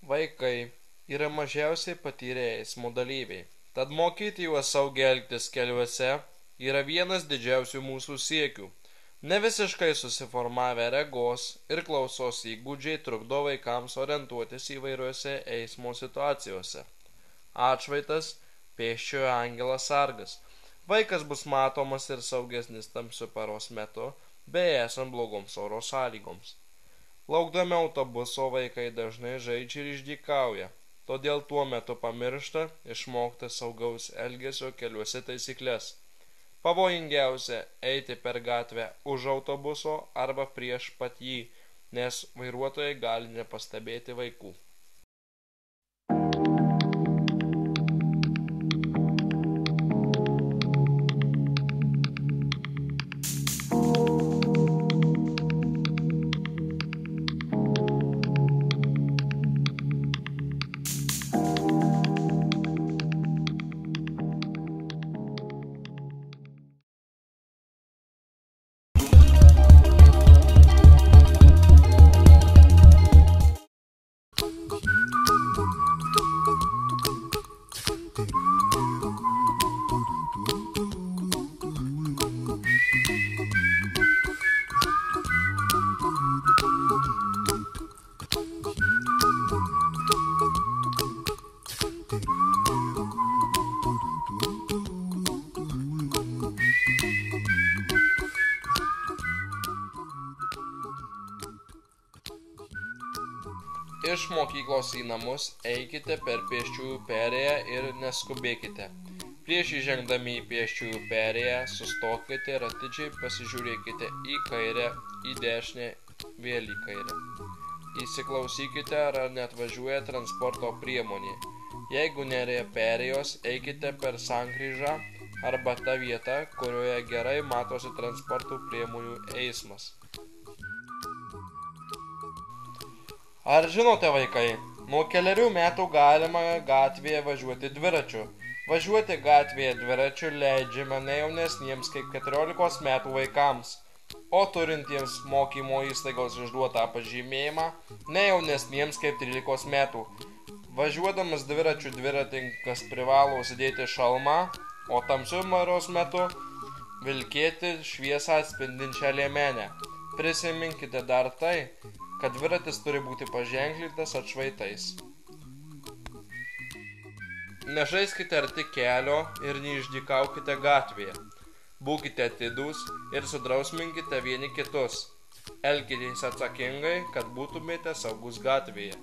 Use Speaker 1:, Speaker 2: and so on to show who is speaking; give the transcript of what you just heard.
Speaker 1: Vaikai yra mažiausiai patyrę eismo dalyviai, tad mokyti juos saugiai elgtis keliuose yra vienas didžiausių mūsų siekių. Ne visiškai susiformavę regos ir klausos įgūdžiai trukdo vaikams orientuotis įvairiuose eismo situacijose. Atšvaitas, pėsčiojo angelas sargas. Vaikas bus matomas ir saugesnis tamsiu paros metu, bei esant blogoms oro sąlygoms. Laukdami autobuso vaikai dažnai žaidžia ir išdykauja, todėl tuo metu pamiršta išmokti saugaus elgesio keliuose taisyklės. Pavojingiausia eiti per gatvę už autobuso arba prieš pat jį, nes vairuotojai gali nepastebėti vaikų. Iš mokyklos į namus eikite per pėsčiųjų perėją ir neskubėkite. Prieš įžengdami į pėsčiųjų perėją sustokite ir atidžiai pasižiūrėkite į kairę, į dešinę, vėl į kairę. Įsiklausykite, ar neatvažiuoja transporto priemonė. Jeigu nėra perėjos, eikite per sankryžą arba tą vietą, kurioje gerai matosi transporto priemonių eismas. Ar žinote, vaikai, nuo 4 metų galima gatvėje važiuoti dviračiu. Važiuoti gatvėje dviračiu leidžiama ne jaunesniems kaip 14 metų vaikams, o turintiems mokymo įstaigos išduotą pažymėjimą ne jaunesniems kaip 13 metų. Važiuodamas dviračiu dviratininkas privalo užsidėti šalmą, o tamsiu paros metu vilkėti šviesą atspindinčią liemenę. Prisiminkite dar tai, kad dviratis turi būti paženklintas atšvaitais. Nežaiskite arti kelio ir neišdykaukite gatvėje. Būkite atidūs ir sudrausminkite vieni kitus. Elkitės atsakingai, kad būtumėte saugus gatvėje.